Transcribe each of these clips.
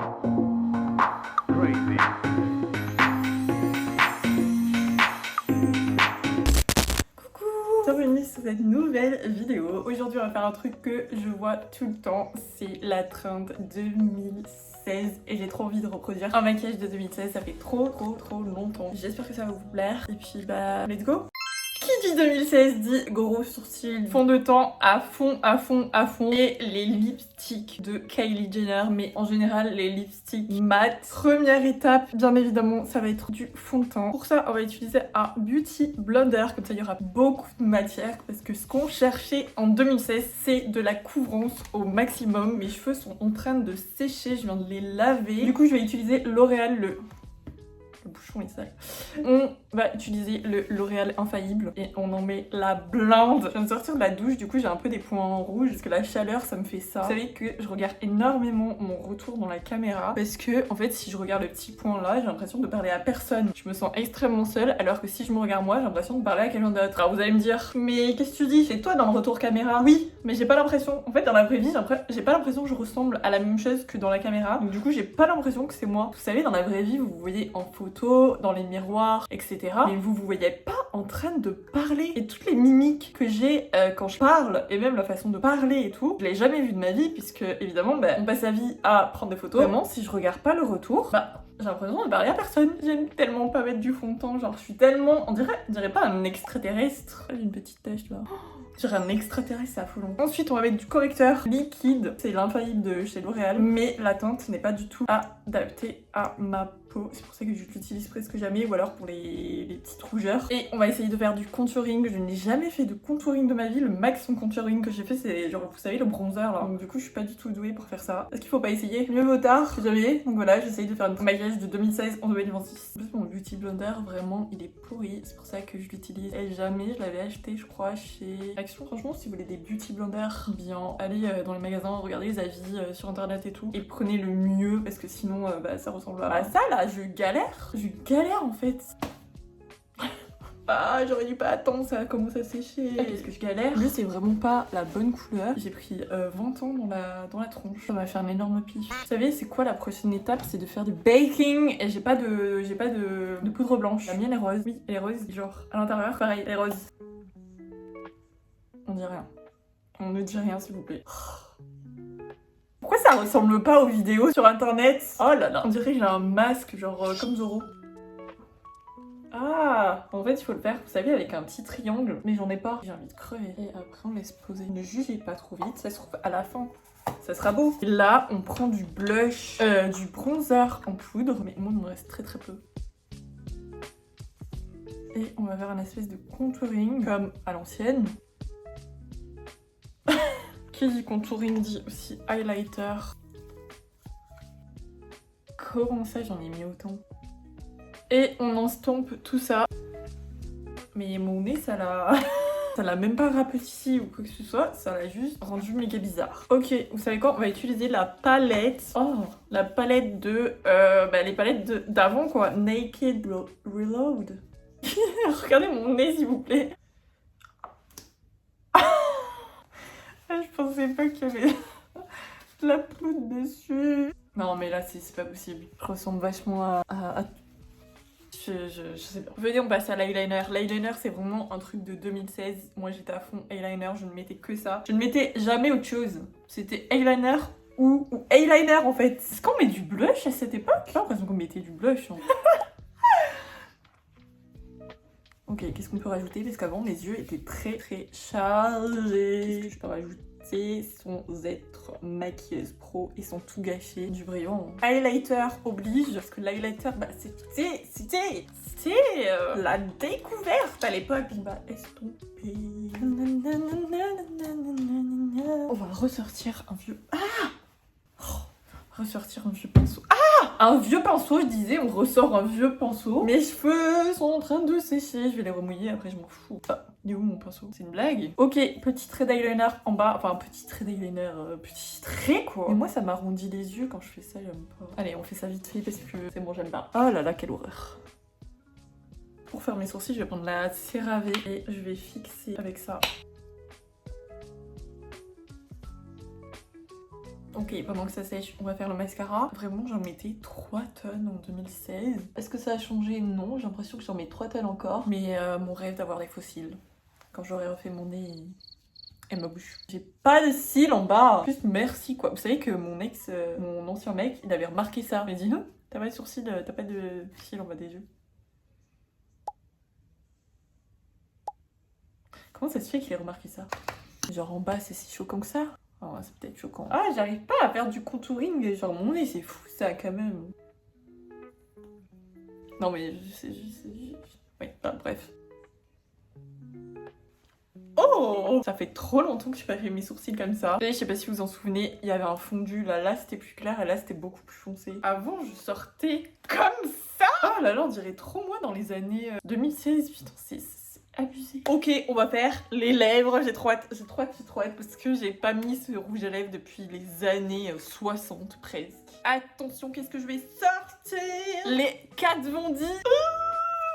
Crazy. Coucou, bienvenue sur cette nouvelle vidéo. Aujourd'hui on va faire un truc que je vois tout le temps, c'est la trend 2016 et j'ai trop envie de reproduire un maquillage de 2016, ça fait trop longtemps. J'espère que ça va vous plaire et puis bah let's go. Qui dit 2016 dit gros sourcils, fond de teint à fond et les lipsticks de Kylie Jenner, mais en général les lipsticks mat. Première étape, bien évidemment, ça va être du fond de teint. Pour ça, on va utiliser un Beauty Blender, comme ça il y aura beaucoup de matière parce que ce qu'on cherchait en 2016, c'est de la couvrance au maximum. Mes cheveux sont en train de sécher, je viens de les laver. Du coup, je vais utiliser L'Oréal, le bouchon est sale. On va utiliser le L'Oréal Infaillible et on en met la blinde. Je viens de sortir de la douche, du coup j'ai un peu des points rouges parce que la chaleur ça me fait ça. Vous savez que je regarde énormément mon retour dans la caméra parce que en fait si je regarde le petit point là, j'ai l'impression de parler à personne. Je me sens extrêmement seule alors que si je me regarde moi, j'ai l'impression de parler à quelqu'un d'autre. Alors vous allez me dire, mais qu'est-ce que tu dis? C'est toi dans le retour caméra? Oui, mais j'ai pas l'impression. En fait dans la vraie vie, j'ai pas l'impression que je ressemble à la même chose que dans la caméra. Donc du coup j'ai pas l'impression que c'est moi. Vous savez, dans la vraie vie, vous vous voyez en photo, dans les miroirs, etc. Mais vous vous voyez pas en train de parler. Et toutes les mimiques que j'ai quand je parle, et même la façon de parler et tout, je l'ai jamais vu de ma vie, puisque évidemment, on passe sa vie à prendre des photos. Vraiment, si je regarde pas le retour, j'ai l'impression de parler à personne. J'aime tellement pas mettre du fond de teint, genre je suis tellement, on dirait pas un extraterrestre. J'ai une petite tache là. Je dirais un extraterrestre, c'est affolant. Ensuite, on va mettre du correcteur liquide. C'est l'infaillible de chez L'Oréal. Mais la teinte n'est pas du tout adaptée à ma peau. C'est pour ça que je l'utilise presque jamais. Ou alors pour les petites rougeurs. Et on va essayer de faire du contouring. Je n'ai jamais fait de contouring de ma vie. Le max en contouring que j'ai fait, c'est genre, vous savez, le bronzer là. Donc du coup, je suis pas du tout douée pour faire ça. Est-ce qu'il faut pas essayer? Mieux vaut tard que jamais. Donc voilà, j'essaye de faire un maquillage de 2016 en 2026. En plus, mon Beauty Blender, vraiment, il est pourri. C'est pour ça que je l'utilise. Et jamais, je l'avais acheté, je crois, chez Action. Franchement, si vous voulez des Beauty Blenders bien, allez dans les magasins, regardez les avis sur internet et tout. Et prenez le mieux parce que sinon, ça ressemble à ça là. Je galère en fait. Ah, j'aurais dû pas attendre, ça commence à sécher. Qu'est-ce que je galère. Lui, c'est vraiment pas la bonne couleur. J'ai pris 20 ans dans la tronche. Ça m'a fait un énorme pif. Vous savez, c'est quoi la prochaine étape? C'est de faire du baking. Et j'ai pas de poudre blanche. La mienne est rose. Oui, elle est rose. Genre, à l'intérieur, pareil, elle est rose. On dit rien. On ne dit rien, s'il vous plaît. Pourquoi ça ressemble pas aux vidéos sur internet? Oh là là, on dirait que j'ai un masque, genre comme Zoro. Ah, en fait il faut le faire, vous savez, avec un petit triangle, mais j'en ai pas. J'ai envie de crever. Et après on laisse poser. Ne jugez pas trop vite, ça se trouve à la fin, ça sera beau. Et là, on prend du blush, du bronzer en poudre, mais moi il me reste très peu. Et on va faire un espèce de contouring, comme à l'ancienne. Qui dit contouring dit aussi highlighter. Comment ça j'en ai mis autant? Et on estompe tout ça. Mais mon nez ça l'a... ça l'a même pas rapetissi ou quoi que ce soit, ça l'a juste rendu méga bizarre. Ok, vous savez quoi? On va utiliser la palette. Oh, la palette de... les palettes d'avant quoi. Naked Reload. Regardez mon nez s'il vous plaît. Je pensais pas qu'il y avait de la poudre dessus. Non mais là c'est pas possible. Je ressemble vachement à... Je sais pas. Venez, on passe à l'eyeliner. L'eyeliner c'est vraiment un truc de 2016. Moi j'étais à fond eyeliner, je ne mettais que ça. Je ne mettais jamais autre chose. C'était eyeliner ou eyeliner en fait. Est-ce qu'on met du blush à cette époque? J'ai l'impression qu'on mettait du blush. Hein. Ok, qu'est-ce qu'on peut rajouter? Parce qu'avant, mes yeux étaient très chargés. Qu'est-ce que je peux rajouter sans être maquilleuse pro et sans tout gâcher? Du brillant. Highlighter oblige, parce que l'highlighter, c'était la découverte à l'époque. On va estomper. On va ressortir un vieux... ressortir un vieux pinceau. Un vieux pinceau, je disais, on ressort un vieux pinceau. Mes cheveux sont en train de sécher, je vais les remouiller, après je m'en fous. Ah, il est où mon pinceau? C'est une blague? Ok, petit trait d'eyeliner en bas, enfin petit trait d'eyeliner, petit trait quoi. Mais moi ça m'arrondit les yeux quand je fais ça, j'aime pas. Allez, on fait ça vite fait parce que c'est bon, j'aime pas. Oh là là, quelle horreur. Pour faire mes sourcils, je vais prendre la CeraVe et je vais fixer avec ça. Ok, pendant que ça sèche, on va faire le mascara. Vraiment, j'en mettais 3 tonnes en 2016. Est-ce que ça a changé? Non, j'ai l'impression que j'en mets 3 tonnes encore. Mais mon rêve d'avoir des faux cils. Quand j'aurai refait mon nez et ma bouche. J'ai pas de cils en bas. En plus, merci quoi. Vous savez que mon mon ancien mec, il avait remarqué ça. Il m'a dit, non, t'as pas de sourcils, t'as pas de cils en bas des yeux. Comment ça se fait qu'il ait remarqué ça? Genre en bas, c'est si choquant que ça? Oh, c'est peut-être choquant. Ah, j'arrive pas à faire du contouring. Genre mon nez, c'est fou ça quand même. Non mais ouais, bah, bref. Oh, ça fait trop longtemps que j'ai pas fait mes sourcils comme ça. Et je sais pas si vous vous en souvenez, il y avait un fondu là c'était plus clair et là c'était beaucoup plus foncé. Avant je sortais comme ça. Oh là là, on dirait trop moi dans les années 2016. Putain, c'est abusé. Ok, on va faire les lèvres. J'ai trop hâte parce que j'ai pas mis ce rouge à lèvres depuis les années 60 presque. Attention, qu'est-ce que je vais sortir? Les 4 Vendis.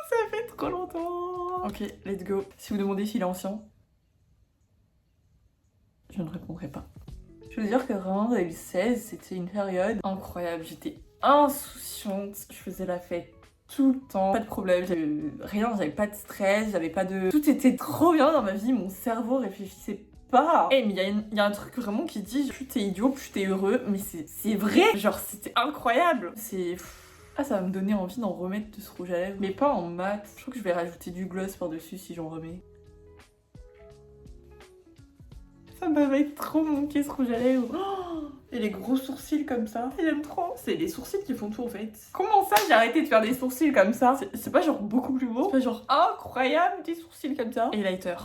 Ça fait trop longtemps. Ok, let's go. Si vous demandez s'il est ancien, je ne répondrai pas. Je veux dire que vraiment 2016, c'était une période incroyable. J'étais insouciante, je faisais la fête tout le temps, pas de problème, j'avais pas de stress, j'avais pas de... Tout était trop bien dans ma vie, mon cerveau réfléchissait pas. Eh mais il y a un truc vraiment qui dit, plus t'es idiot, plus t'es heureux, mais c'est vrai. Genre c'était incroyable. Ah, ça va me donner envie d'en remettre de ce rouge à lèvres, mais pas en mat. Je trouve que je vais rajouter du gloss par-dessus si j'en remets. Ça m'avait trop manqué ce rouge à lèvres. Oh, et les gros sourcils comme ça. J'aime trop. C'est les sourcils qui font tout en fait. Comment ça j'ai arrêté de faire des sourcils comme ça? C'est pas genre beaucoup plus beau? C'est pas genre incroyable des sourcils comme ça? Et lighter.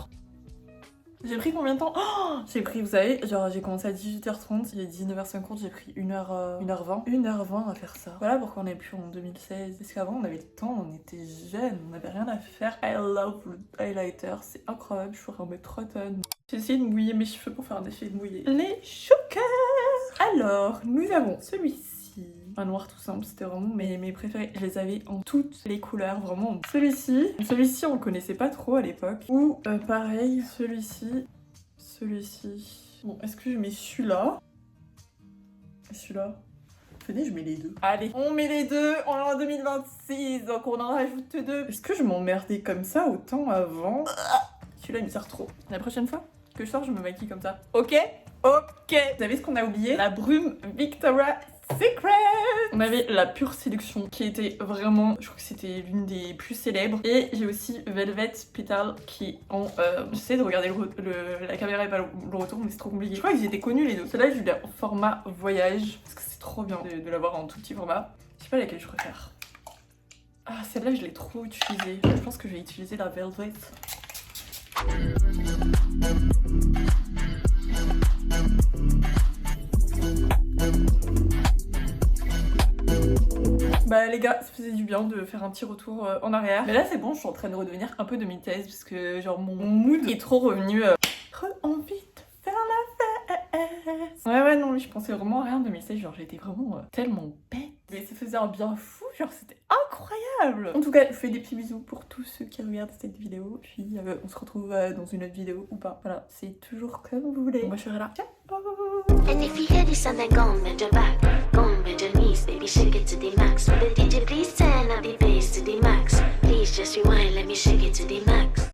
J'ai pris combien de temps? Oh, j'ai pris, vous savez, genre j'ai commencé à 18h30, il est 19h50, j'ai pris 1h20. 1h20 à faire ça. Voilà pourquoi on est plus en 2016. Parce qu'avant on avait le temps, on était jeunes, on avait rien à faire. I love le highlighter, c'est incroyable, je pourrais en mettre 3 tonnes. J'ai essayé de mouiller mes cheveux pour faire un effet de mouillé. Les chokers. Alors, nous avons celui-ci. Un noir tout simple, c'était vraiment mes préférés. Je les avais en toutes les couleurs, vraiment. Celui-ci on le connaissait pas trop à l'époque. Ou pareil, celui-ci. Bon, est-ce que je mets celui-là? Celui-là? Venez, je mets les deux. Allez, on met les deux, on est en 2026, donc on en rajoute 2. Est-ce que je m'emmerdais comme ça autant avant? Celui-là il me sert trop. La prochaine fois que je sors, je me maquille comme ça. Ok? Ok. Vous savez ce qu'on a oublié? La brume Victoria's Secret. On avait la Pure Séduction qui était vraiment, je crois que c'était l'une des plus célèbres. Et j'ai aussi Velvet Petal qui en... J'essaie de regarder la caméra et pas le retour, mais c'est trop compliqué. Je crois qu'ils étaient connus les deux. Celle-là, je l'ai en format voyage parce que c'est trop bien de l'avoir en tout petit format. Je sais pas laquelle je préfère. Ah, celle-là, je l'ai trop utilisée. Je pense que je vais utiliser la Velvet. Bah les gars, ça faisait du bien de faire un petit retour en arrière. Mais là c'est bon, je suis en train de redevenir un peu 2016 parce que genre mon mood est trop revenu. Trop envie de faire la fête. Ouais non mais je pensais vraiment à rien en 2016, genre j'étais vraiment tellement bête. Mais ça faisait un bien fou, genre c'était incroyable. En tout cas, je fais des petits bisous pour tous ceux qui regardent cette vidéo. Puis on se retrouve dans une autre vidéo ou pas. Voilà, c'est toujours comme vous voulez. Moi je serai là. Ciao. And if you hear this, then go and bend your back, go and bend your knees, baby, shake it to the max. Will the DJ please turn up the bass to the max? Please just rewind, let me shake it to the max.